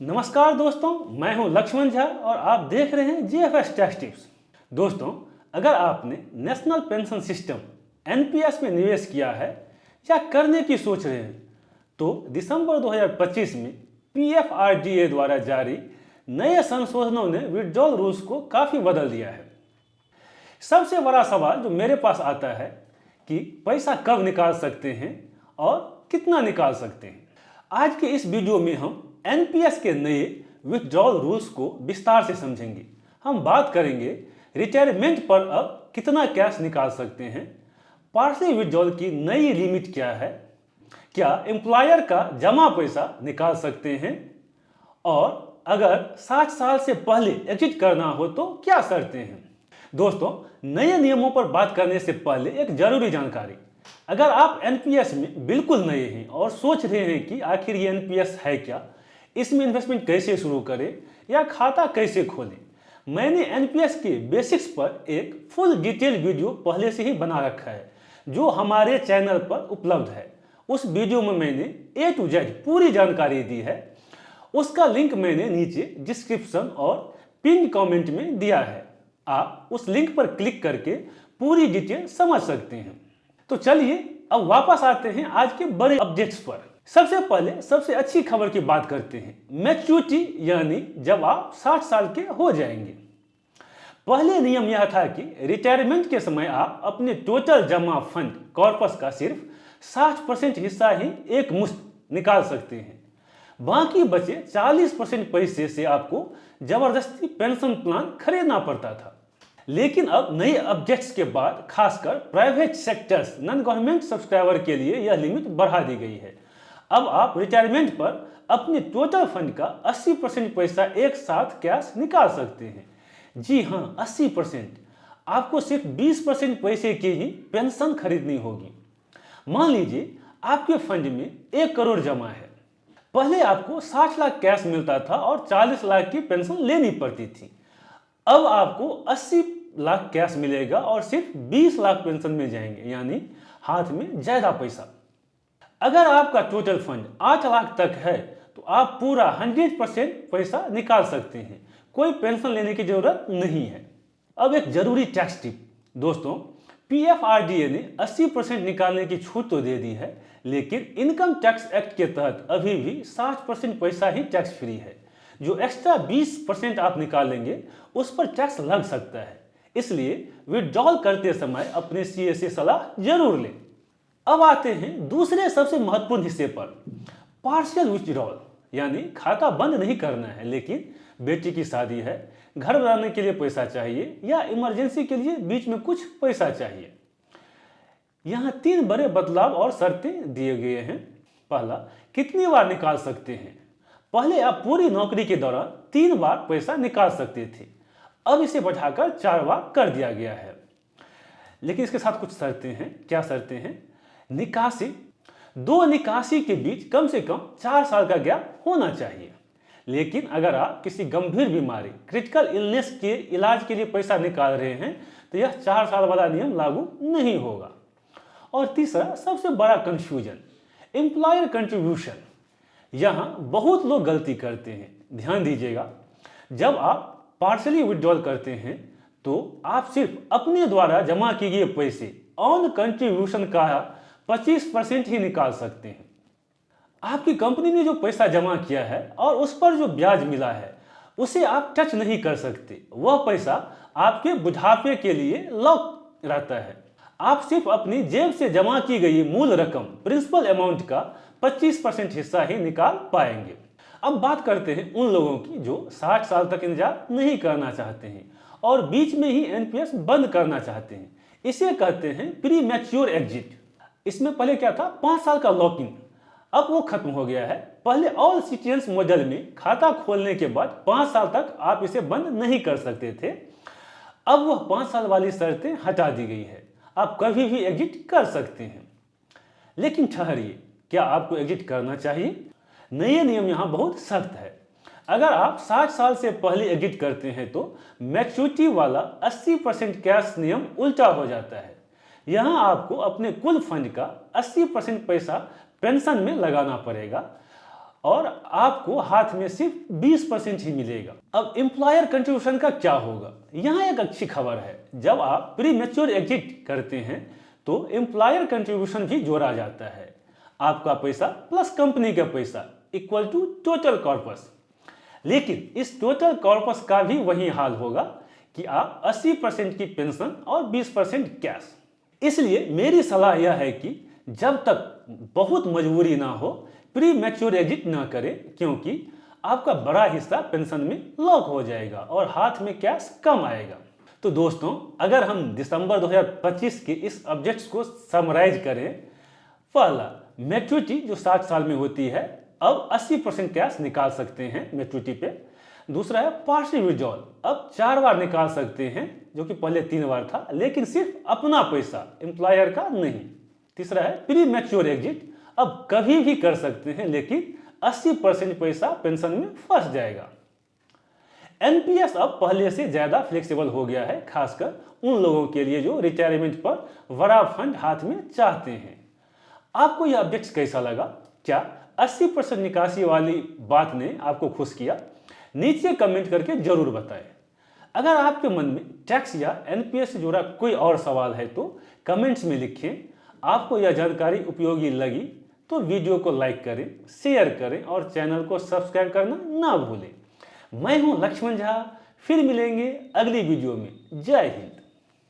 नमस्कार दोस्तों, मैं हूं लक्ष्मण झा और आप देख रहे हैं जीएफएस टैक्स टिप्स। दोस्तों, अगर आपने नेशनल पेंशन सिस्टम एनपीएस में निवेश किया है या करने की सोच रहे हैं तो दिसंबर 2025 में पीएफआरडीए द्वारा जारी नए संशोधनों ने विड्रॉल रूल्स को काफ़ी बदल दिया है। सबसे बड़ा सवाल जो मेरे पास आता है कि पैसा कब निकाल सकते हैं और कितना निकाल सकते हैं। आज के इस वीडियो में हम एनपीएस के नए विथड्रॉल रूल्स को विस्तार से समझेंगे। हम बात करेंगे रिटायरमेंट पर अब कितना कैश निकाल सकते हैं, पार्शली विथड्रॉल की नई लिमिट क्या है, क्या एम्प्लॉयर का जमा पैसा निकाल सकते हैं और अगर 60 साल से पहले एग्जिट करना हो तो क्या शर्तें हैं। दोस्तों, नए नियमों पर बात करने से पहले एक जरूरी जानकारी। अगर आप एनपीएस में बिल्कुल नए हैं और सोच रहे हैं कि आखिर ये एनपीएस है क्या, इसमें इन्वेस्टमेंट कैसे शुरू करें या खाता कैसे खोलें, मैंने एनपीएस के बेसिक्स पर एक फुल डिटेल वीडियो पहले से ही बना रखा है जो हमारे चैनल पर उपलब्ध है। उस वीडियो में मैंने ए टू जेड पूरी जानकारी दी है। उसका लिंक मैंने नीचे डिस्क्रिप्शन और पिन कमेंट में दिया है। आप उस लिंक पर क्लिक करके पूरी डिटेल समझ सकते हैं। तो चलिए अब वापस आते हैं आज के बड़े अपडेट्स पर। सबसे पहले सबसे अच्छी खबर की बात करते हैं, मैच्योरिटी यानी जब आप 60 साल के हो जाएंगे। पहले नियम यह था कि रिटायरमेंट के समय आप अपने टोटल जमा फंड कॉर्पस का सिर्फ 60% हिस्सा ही एक मुश्त निकाल सकते हैं। बाकी बचे 40% पैसे से आपको जबरदस्ती पेंशन प्लान खरीदना पड़ता था। लेकिन अब नए अपडेट्स के बाद खासकर private sectors non government subscriber के लिए यह लिमिट बढ़ा दी गई है। अब आप रिटायरमेंट पर अपने टोटल फंड का 80% पैसा एक साथ कैश निकाल सकते हैं। जी हाँ, 80%। आपको सिर्फ 20% पैसे की ही पेंशन खरीदनी होगी। मान लीजिए आपके फंड में 1 करोड़ जमा है। पहले आपको 60 लाख कैश मिलता था और 40 लाख की पेंशन लेनी पड़ती थी। अब आपको 80 लाख कैश मिलेगा और सिर्फ 20 लाख पेंशन में जाएंगे, यानी हाथ में ज्यादा पैसा। अगर आपका टोटल फंड 8 लाख तक है तो आप पूरा 100% पैसा निकाल सकते हैं। कोई पेंशन लेने की जरूरत नहीं है। अब एक जरूरी टैक्स टिप। दोस्तों, पीएफआरडीए ने 80% निकालने की छूट तो दे दी है, लेकिन इनकम टैक्स एक्ट के तहत अभी भी 60% पैसा ही टैक्स फ्री है। जो एक्स्ट्रा 20% आप निकालेंगे उस पर टैक्स लग सकता है। इसलिए विड्रॉल करते समय अपने सीए से सलाह जरूर लें। अब आते हैं दूसरे सबसे महत्वपूर्ण हिस्से पर, पार्शियल विथड्रॉल। यानी खाता बंद नहीं करना है, लेकिन बेटी की शादी है, घर बनाने के लिए पैसा चाहिए या इमरजेंसी के लिए बीच में कुछ पैसा चाहिए। यहाँ 3 बड़े बदलाव और शर्तें दिए गए हैं। पहला, कितनी बार निकाल सकते हैं। पहले आप पूरी नौकरी के दौरान 3 बार पैसा निकाल सकते थे, अब इसे बढ़ाकर 4 बार कर दिया गया है। लेकिन इसके साथ कुछ शर्तें हैं। क्या शर्तें हैं? निकासी, 2 निकासी के बीच कम से कम 4 साल का गैप होना चाहिए। लेकिन अगर आप किसी गंभीर बीमारी, क्रिटिकल इलनेस के इलाज के लिए पैसा निकाल रहे हैं तो यह 4 साल वाला नियम लागू नहीं होगा। और तीसरा सबसे बड़ा कंफ्यूजन, एम्प्लॉयर कंट्रीब्यूशन। यहाँ बहुत लोग गलती करते हैं। ध्यान दीजिएगा, जब आप पार्शली विड्रॉल करते हैं तो आप सिर्फ अपने द्वारा जमा किए गए पैसे ऑन कंट्रीब्यूशन का 25% ही निकाल सकते हैं। आपकी कंपनी ने जो पैसा जमा किया है और उस पर जो ब्याज मिला है उसे आप टच नहीं कर सकते। वह पैसा आपके बुढ़ापे के लिए लॉक रहता है। आप सिर्फ अपनी जेब से जमा की गई मूल रकम, प्रिंसिपल अमाउंट का 25% हिस्सा ही निकाल पाएंगे। अब बात करते हैं उन लोगों की जो 60 साल तक इंतजार नहीं करना चाहते हैं और बीच में ही एनपीएस बंद करना चाहते हैं। इसे कहते हैं प्री मैच्योर एग्जिट। इसमें पहले क्या था, 5 साल का लॉक इन, अब वो खत्म हो गया है। पहले ऑल सिटीजन्स मॉडल में खाता खोलने के बाद 5 साल तक आप इसे बंद नहीं कर सकते थे। अब वह 5 साल वाली शर्तें हटा दी गई है, आप कभी भी एग्जिट कर सकते हैं। लेकिन ठहरिए, क्या आपको एग्जिट करना चाहिए? नए नियम यहाँ बहुत सख्त है। अगर आप 60 साल से पहले एग्जिट करते हैं तो मैच्योरिटी वाला 80% कैश नियम उल्टा हो जाता है। यहाँ आपको अपने कुल फंड का 80% पैसा पेंशन में लगाना पड़ेगा और आपको हाथ में सिर्फ 20% ही मिलेगा। अब एम्प्लॉयर कंट्रीब्यूशन का क्या होगा? यहाँ एक अच्छी खबर है, जब आप प्री मैच्योर एग्जिट करते हैं तो एम्प्लॉयर कंट्रीब्यूशन भी जोड़ा जाता है। आपका पैसा प्लस कंपनी का पैसा इक्वल टू टोटल कॉर्पस। लेकिन इस टोटल कॉर्पस का भी वही हाल होगा कि आप 80% की पेंशन और 20% कैश। इसलिए मेरी सलाह यह है कि जब तक बहुत मजबूरी ना हो प्री मैच्योर एग्जिट ना करें, क्योंकि आपका बड़ा हिस्सा पेंशन में लॉक हो जाएगा और हाथ में कैश कम आएगा। तो दोस्तों, अगर हम दिसंबर 2025 के इस अपडेट्स को समराइज करें, पहला, मैच्योरिटी जो 60 साल में होती है, अब 80% कैश निकाल सकते हैं मैच्योरिटी पे। दूसरा है पार्शियल विड्रॉल, अब 4 बार निकाल सकते हैं, जो कि पहले 3 बार था, लेकिन सिर्फ अपना पैसा, एम्प्लॉयर का नहीं। तीसरा है प्री मैच्योर एग्जिट, अब कभी भी कर सकते हैं, लेकिन 80% पैसा पेंशन में फंस जाएगा। एनपीएस अब पहले से ज्यादा फ्लेक्सिबल हो गया है, खासकर उन लोगों के लिए जो रिटायरमेंट पर बड़ा फंड हाथ में चाहते हैं। आपको यह अपडेट्स कैसा लगा? क्या 80% निकासी वाली बात ने आपको खुश किया? नीचे कमेंट करके जरूर बताएं। अगर आपके मन में टैक्स या एनपीएस से जुड़ा कोई और सवाल है तो कमेंट्स में लिखें। आपको यह जानकारी उपयोगी लगी तो वीडियो को लाइक करें, शेयर करें और चैनल को सब्सक्राइब करना ना भूलें। मैं हूं लक्ष्मण झा, फिर मिलेंगे अगली वीडियो में। जय हिंद।